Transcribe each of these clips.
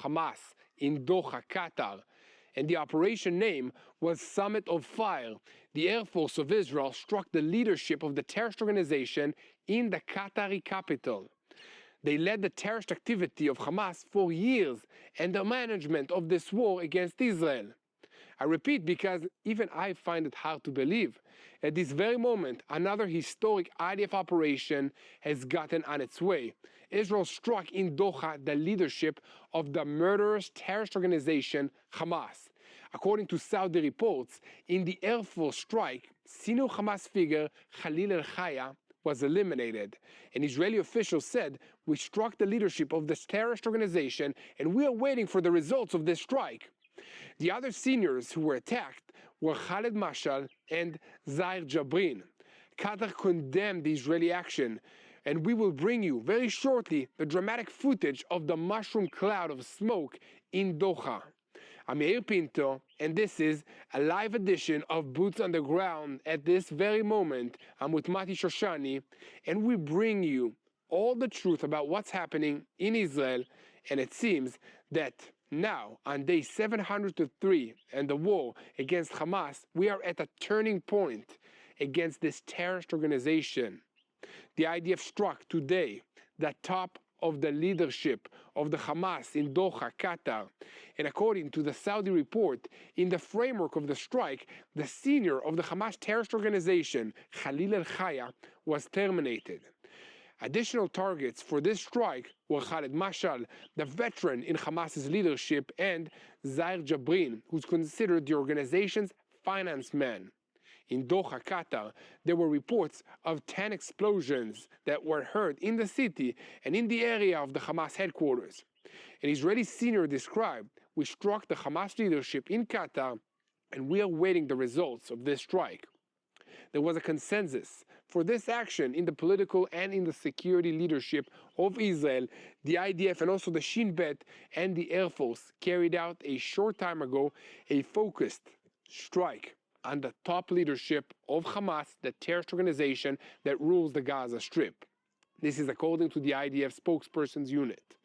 Hamas in Doha, Qatar, and the operation name was Summit of Fire. The Air Force of Israel struck the leadership of the terrorist organization in the Qatari capital. They led the terrorist activity of Hamas for years and the management of this war against Israel. I repeat because even I find it hard to believe. At this very moment, another historic IDF operation has gotten on its way. Israel struck in Doha the leadership of the murderous terrorist organization Hamas. According to Saudi reports, in the Air Force strike, senior Hamas figure Khalil al-Khaya was eliminated. An Israeli official said, "We struck the leadership of this terrorist organization and we are waiting for the results of this strike." The other seniors who were attacked were Khaled Mashal and Zair Jabrin. Qatar condemned the Israeli action, and we will bring you very shortly the dramatic footage of the mushroom cloud of smoke in Doha. I'm Yair Pinto, and this is a live edition of Boots on the Ground. At this very moment, I'm with Mati Shoshani, and we bring you all the truth about what's happening in Israel, and it seems that now, on day 703 and the war against Hamas, we are at a turning point against this terrorist organization. The IDF struck today the top of the leadership of the Hamas in Doha, Qatar. And according to the Saudi report, in the framework of the strike, the senior of the Hamas terrorist organization, Khalil al-Khaya, was terminated. Additional targets for this strike were Khaled Mashal, the veteran in Hamas's leadership, and Zair Jabrin, who's considered the organization's finance man. In Doha, Qatar, there were reports of 10 explosions that were heard in the city and in the area of the Hamas headquarters. An Israeli senior described, "We struck the Hamas leadership in Qatar, and we are waiting the results of this strike." There was a consensus for this action in the political and in the security leadership of Israel. The IDF and also the Shin Bet and the Air Force carried out a short time ago a focused strike on the top leadership of Hamas, the terrorist organization that rules the Gaza Strip. This is according to the IDF spokesperson's unit.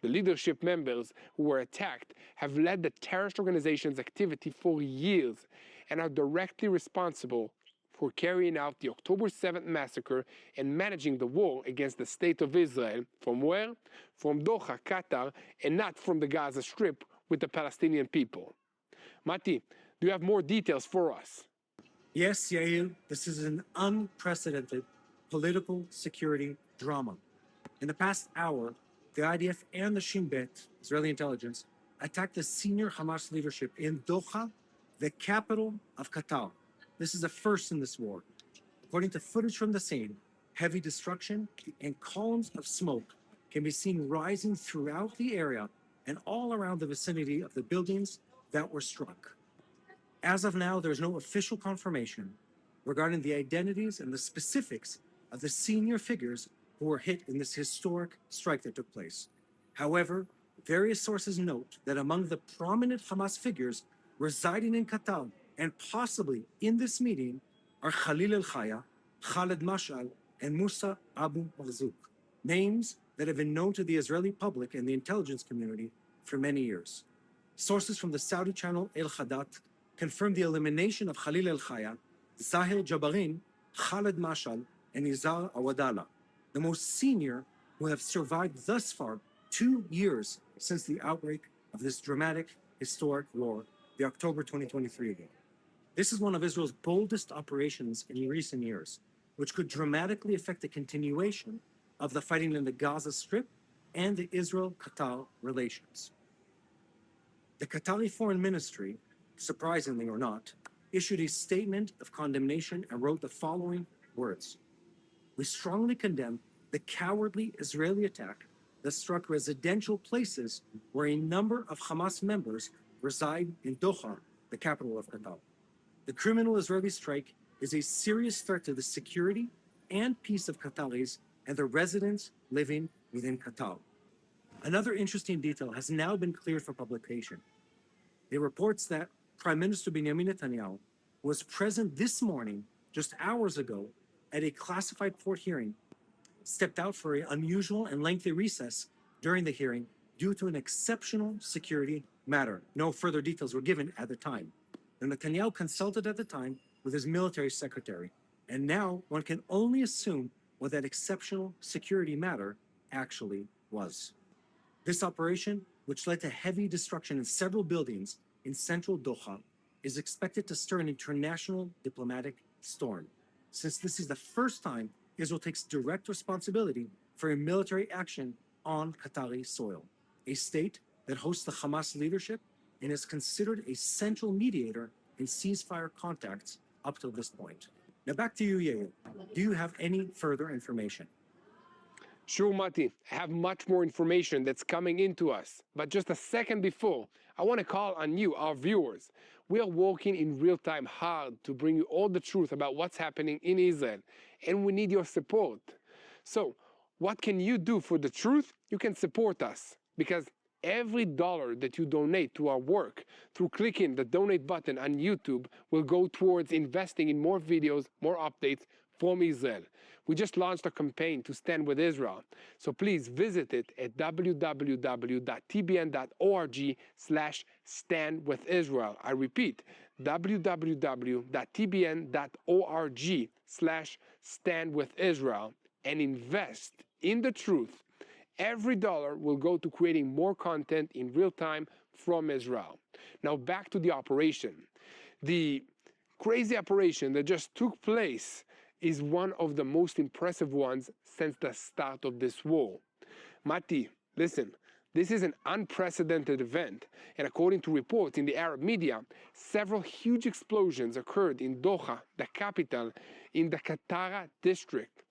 The leadership members who were attacked have led the terrorist organization's activity for years and are directly responsible for carrying out the October 7th massacre and managing the war against the State of Israel. From where? From Doha, Qatar, and not from the Gaza Strip with the Palestinian people. Mati, do you have more details for us? Yes, Yair, this is an unprecedented political security drama. In the past hour, the IDF and the Shin Bet, Israeli intelligence, attacked the senior Hamas leadership in Doha, the capital of Qatar. This is a first in this war. According to footage from the scene, heavy destruction and columns of smoke can be seen rising throughout the area and all around the vicinity of the buildings that were struck. As of now, there is no official confirmation regarding the identities and the specifics of the senior figures who were hit in this historic strike that took place. However, various sources note that among the prominent Hamas figures residing in Qatar and possibly in this meeting are Khalil al-Khaya, Khaled Mashal, and Musa Abu Marzouk, names that have been known to the Israeli public and the intelligence community for many years. Sources from the Saudi channel El Hadat confirmed the elimination of Khalil al-Khaya, Zair Jabrin, Khaled Mashal, and Nizar Awadallah, the most senior who have survived thus far 2 years since the outbreak of this dramatic, historic war, the October 2023 war. This is one of Israel's boldest operations in recent years, which could dramatically affect the continuation of the fighting in the Gaza Strip and the Israel-Qatar relations. The Qatari Foreign Ministry, surprisingly or not, issued a statement of condemnation and wrote the following words: "We strongly condemn the cowardly Israeli attack that struck residential places where a number of Hamas members reside in Doha, the capital of Qatar. The criminal Israeli strike is a serious threat to the security and peace of Qataris and the residents living within Qatar." Another interesting detail has now been cleared for publication. It reports that Prime Minister Benjamin Netanyahu was present this morning, just hours ago, at a classified court hearing, stepped out for an unusual and lengthy recess during the hearing, due to an exceptional security matter. No further details were given at the time. And Netanyahu consulted at the time with his military secretary, and now one can only assume what that exceptional security matter actually was. This operation, which led to heavy destruction in several buildings in central Doha, is expected to stir an international diplomatic storm, since this is the first time Israel takes direct responsibility for a military action on Qatari soil, a state that hosts the Hamas leadership and is considered a central mediator in ceasefire contacts up till this point. Now back to you, Yael. Do you have any further information? Sure, Mati. I have much more information that's coming into us. But just a second before, I want to call on you, our viewers. We are working in real time hard to bring you all the truth about what's happening in Israel, and we need your support. So, what can you do for the truth? You can support us, because every dollar that you donate to our work through clicking the donate button on YouTube will go towards investing in more videos, more updates from Israel. We just launched a campaign to stand with Israel. So please visit it at www.tbn.org/standwithisrael. I repeat, www.tbn.org/standwithisrael, and invest in the truth. Every dollar will go to creating more content in real time from Israel. Now back to the operation. The crazy operation that just took place is one of the most impressive ones since the start of this war. Mati, listen, this is an unprecedented event, and according to reports in the Arab media, several huge explosions occurred in Doha, the capital, in the Qatar district.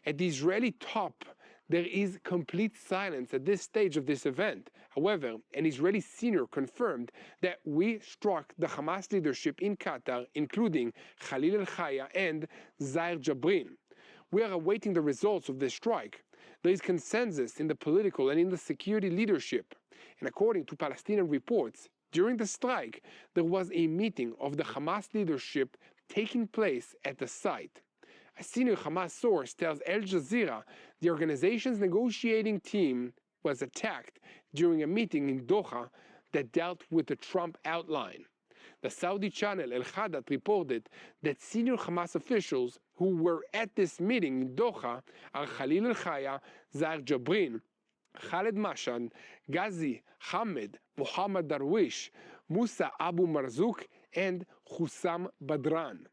At the Israeli top, there is complete silence at this stage of this event. However, an Israeli senior confirmed that we struck the Hamas leadership in Qatar, including Khalil al-Khaya and Zair Jabrin. We are awaiting the results of this strike. There is consensus in the political and in the security leadership. And according to Palestinian reports, during the strike, there was a meeting of the Hamas leadership taking place at the site. A senior Hamas source tells Al Jazeera the organization's negotiating team was attacked during a meeting in Doha that dealt with the Trump outline. The Saudi channel Al Hadat reported that senior Hamas officials who were at this meeting in Doha are Khalil al-Khaya, Zair Jabrin, Khaled Mashad, Ghazi Hamed, Muhammad Darwish, Musa Abu Marzouk, and Hussam Badran.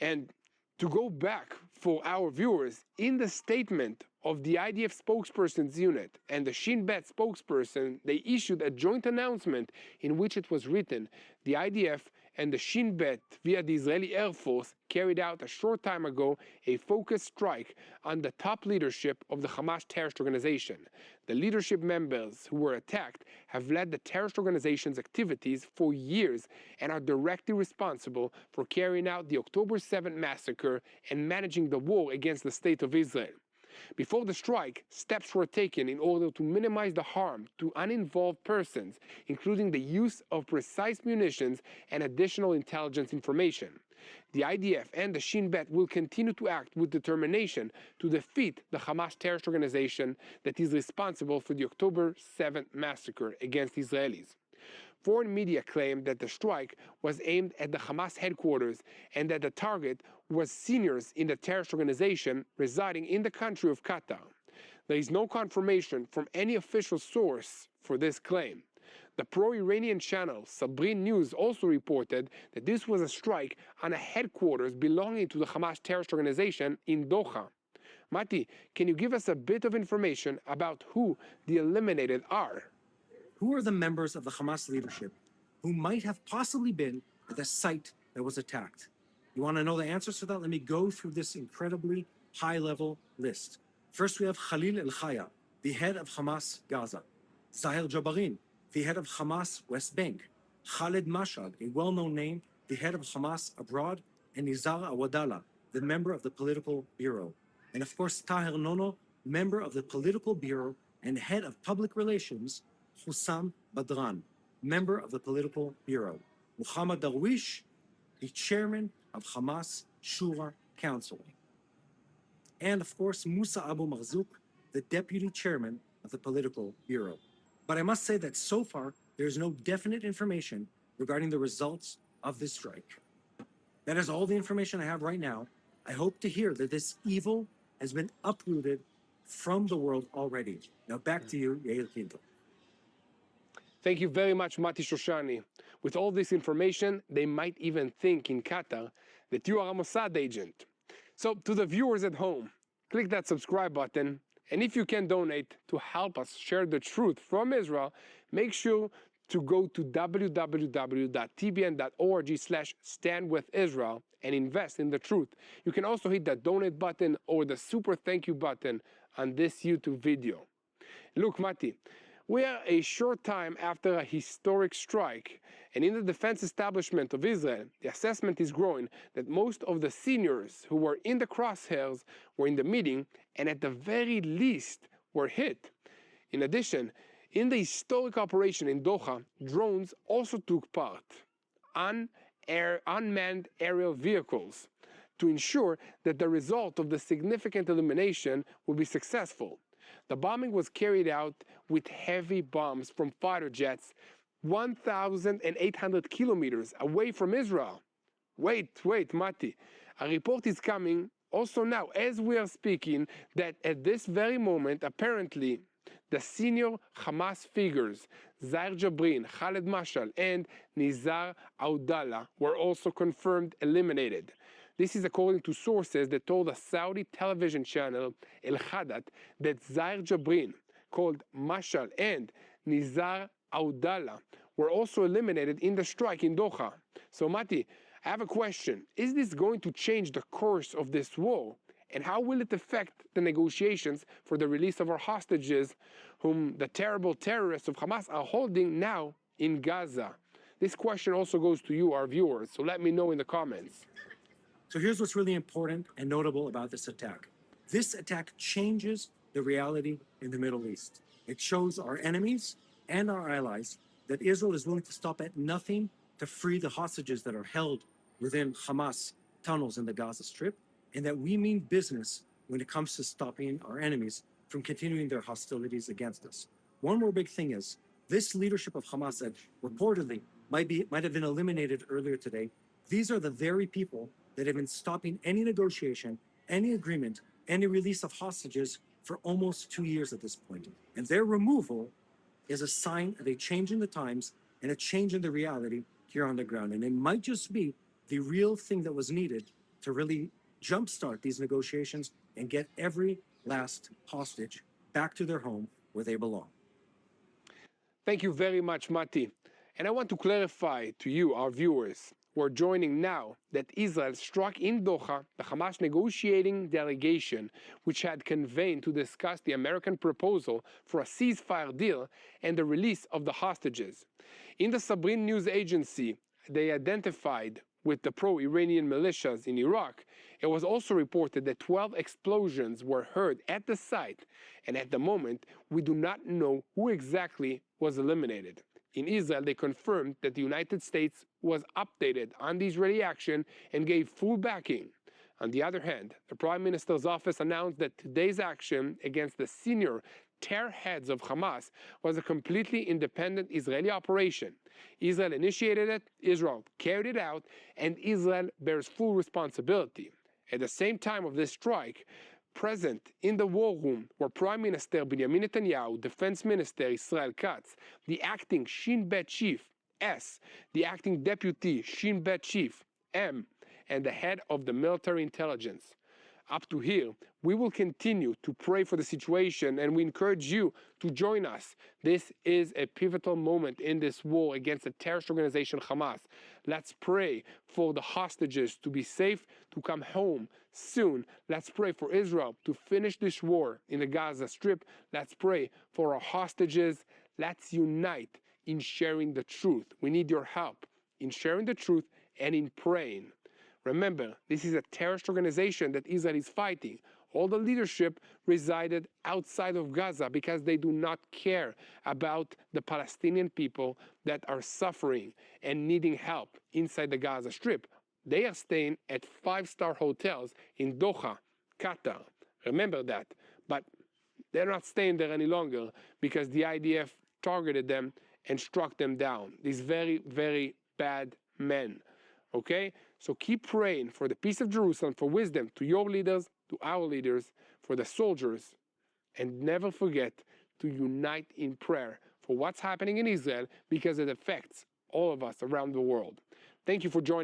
And to go back for our viewers, in the statement of the IDF spokesperson's unit and the Shin Bet spokesperson, they issued a joint announcement in which it was written, the IDF and the Shin Bet via the Israeli Air Force carried out a short time ago a focused strike on the top leadership of the Hamas terrorist organization. The leadership members who were attacked have led the terrorist organization's activities for years and are directly responsible for carrying out the October 7th massacre and managing the war against the State of Israel. Before the strike, steps were taken in order to minimize the harm to uninvolved persons, including the use of precise munitions and additional intelligence information. The IDF and the Shin Bet will continue to act with determination to defeat the Hamas terrorist organization that is responsible for the October 7th massacre against Israelis. Foreign media claimed that the strike was aimed at the Hamas headquarters and that the target was seniors in the terrorist organization residing in the country of Qatar. There is no confirmation from any official source for this claim. The pro-Iranian channel Sabrin News also reported that this was a strike on a headquarters belonging to the Hamas terrorist organization in Doha. Mati, can you give us a bit of information about who the eliminated are? Who are the members of the Hamas leadership who might have possibly been at the site that was attacked? You want to know the answers to that? Let me go through this incredibly high-level list. First, we have Khalil al-Khaya, the head of Hamas Gaza. Zair Jabrin, the head of Hamas West Bank. Khaled Mashad, a well-known name, the head of Hamas abroad. And Nizar Awadallah, the member of the political bureau. And of course, Taher Nono, member of the political bureau and head of public relations, Hussam Badran, member of the political bureau. Muhammad Darwish, the chairman of Hamas Shura Council. And of course, Musa Abu Marzouk, the deputy chairman of the political bureau. But I must say that so far, there's no definite information regarding the results of this strike. That is all the information I have right now. I hope to hear that this evil has been uprooted from the world already. Now back to you, Yair Pinto. Thank you very much, Mati Shoshani. With all this information, they might even think in Qatar that you are a Mossad agent. So to the viewers at home, click that subscribe button, and if you can donate to help us share the truth from Israel, make sure to go to www.tbn.org/standwithisrael and invest in the truth. You can also hit that donate button or the super thank you button on this YouTube video. Look, Mati, we are a short time after a historic strike, and in the defense establishment of Israel, the assessment is growing that most of the seniors who were in the crosshairs were in the meeting and at the very least were hit. In addition, in the historic operation in Doha, drones also took part, unmanned aerial vehicles, to ensure that the result of the significant elimination will be successful. The bombing was carried out with heavy bombs from fighter jets 1,800 kilometers away from Israel. Wait, Mati. A report is coming also now, as we are speaking, that at this very moment, apparently, the senior Hamas figures, Zair Jabrin, Khaled Mashal, and Nizar Audallah, were also confirmed eliminated. This is according to sources that told a Saudi television channel, El Hadat, that Zair Jabrin, called Mashal, and Nizar Audallah were also eliminated in the strike in Doha. So, Mati, I have a question. Is this going to change the course of this war? And how will it affect the negotiations for the release of our hostages, whom the terrible terrorists of Hamas are holding now in Gaza? This question also goes to you, our viewers, so let me know in the comments. So here's what's really important and notable about this attack. This attack changes the reality in the Middle East. It shows our enemies and our allies that Israel is willing to stop at nothing to free the hostages that are held within Hamas tunnels in the Gaza Strip, and that we mean business when it comes to stopping our enemies from continuing their hostilities against us. One more big thing is, this leadership of Hamas that reportedly might have been eliminated earlier today, these are the very people that have been stopping any negotiation, any agreement, any release of hostages for almost 2 years at this point. And their removal is a sign of a change in the times and a change in the reality here on the ground. And it might just be the real thing that was needed to really jumpstart these negotiations and get every last hostage back to their home where they belong. Thank you very much, Mati. And I want to clarify to you, our viewers, who are joining now, that Israel struck in Doha the Hamas negotiating delegation, which had convened to discuss the American proposal for a ceasefire deal and the release of the hostages. In the Sabrin news agency, they identified with the pro-Iranian militias in Iraq. It was also reported that 12 explosions were heard at the site, and at the moment, we do not know who exactly was eliminated. In Israel, they confirmed that the United States was updated on the Israeli action and gave full backing. On the other hand, the Prime Minister's office announced that today's action against the senior terror heads of Hamas was a completely independent Israeli operation. Israel initiated it, Israel carried it out, and Israel bears full responsibility. At the same time of this strike, present in the war room were Prime Minister Benjamin Netanyahu, Defense Minister Israel Katz, the acting Shin Bet Chief, S, the acting Deputy Shin Bet Chief, M, and the head of the military intelligence. Up to here, we will continue to pray for the situation, and we encourage you to join us. This is a pivotal moment in this war against the terrorist organization Hamas. Let's pray for the hostages to be safe, to come home soon. Let's pray for Israel to finish this war in the Gaza Strip. Let's pray for our hostages. Let's unite in sharing the truth. We need your help in sharing the truth and in praying. Remember, this is a terrorist organization that Israel is fighting. All the leadership resided outside of Gaza because they do not care about the Palestinian people that are suffering and needing help inside the Gaza Strip. They are staying at 5-star hotels in Doha, Qatar. Remember that. But they're not staying there any longer because the IDF targeted them and struck them down. These very, very bad men. Okay? So keep praying for the peace of Jerusalem, for wisdom to your leaders, to our leaders, for the soldiers, and never forget to unite in prayer for what's happening in Israel, because it affects all of us around the world. Thank you for joining.